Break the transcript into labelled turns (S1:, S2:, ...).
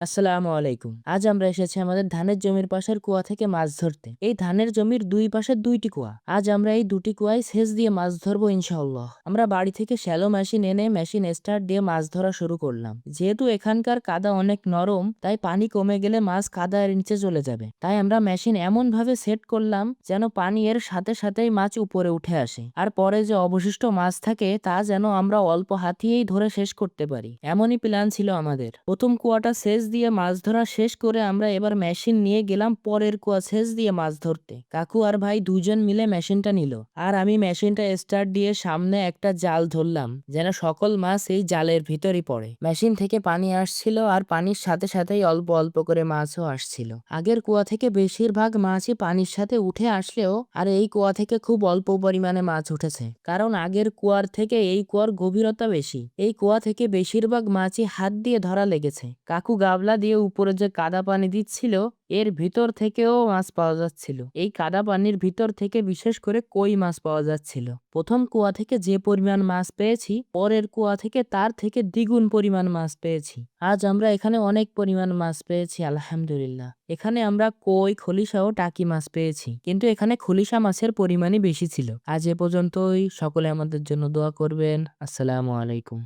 S1: আসসালামু আলাইকুম। আজ আমরা এসেছি আমাদের ধানের জমির পাশের কুয়া থেকে মাছ ধরতে। এই ধানের জমির দুই পাশে ২টি কুয়া। আজ আমরা এই ২টি কুয়ায় সেচ দিয়ে মাছ ধরবো ইনশাআল্লাহ। আমরা বাড়ি থেকে শ্যালো মেশিন এনে মেশিন স্টার্ট দিয়ে মাছ ধরা শুরু করলাম। যেহেতু এখানকার কাদা অনেক নরম, তাই পানি কমে গেলে মাছ কাদার নিচে চলে যাবে। তাই আমরা মেশিন এমন ভাবে সেট করলাম যেন পানি এর সাথে সাথেই মাছ উপরে উঠে আসে। আর পরে যে অবশিষ্ট মাছ থাকে তা যেন আমরা অল্প হাতিয়েই ধরে শেষ করতে পারি। এমনই প্ল্যান ছিল আমাদের। প্রথম কুয়াটা সেচ দিয়ে মাছ ধরা শেষ করে আমরা এবার মেশিন নিয়ে গেলাম পরের কুয়া সেচ দিয়ে মাছ ধরতে। কাকু আর ভাই দুজন মিলে মেশিনটা নিল, আর আমি মেশিনটা স্টার্ট দিয়ে সামনে একটা জাল ধরলাম যেন সকল মাছ এই জালের ভিতরই পড়ে। মেশিন থেকে পানি আসছিল আর পানির সাথে সাথেই অল্প অল্প করে মাছও আসছিল। আগের কুয়া থেকে বেশিরভাগ মাছই পানির সাথে উঠে আসলেও আর এই কুয়া থেকে খুব অল্প পরিমাণে মাছ উঠেছে, কারণ আগের কুয়ার থেকে এই কুয়ার গভীরতা বেশি। এই কুয়া থেকে বেশিরভাগ মাছই হাত দিয়ে ধরা লেগেছে। কাকু গাবলা দিয়ে উপরে যে কাদা পানি দিচ্ছিল এর ভিতর থেকেও মাছ পাওয়া যাচ্ছিল। এই কাদা পানির ভিতর থেকে বিশেষ করে কই মাছ পাওয়া যাচ্ছিল। প্রথম কুয়া থেকে যে পরিমাণ মাছ পেয়েছি, পরের কুয়া থেকে তার থেকে দ্বিগুণ পরিমাণ মাছ পেয়েছি। আজ আমরা এখানে অনেক পরিমাণ মাছ পেয়েছি আলহামদুলিল্লাহ। এখানে আমরা কই, খলিশা ও টাকি মাছ পেয়েছি, কিন্তু এখানে খলিশা মাছের পরিমাণই বেশি ছিল। আজ এ পর্যন্তই। সকলে আমাদের জন্য দোয়া করবেন। আসসালামু আলাইকুম।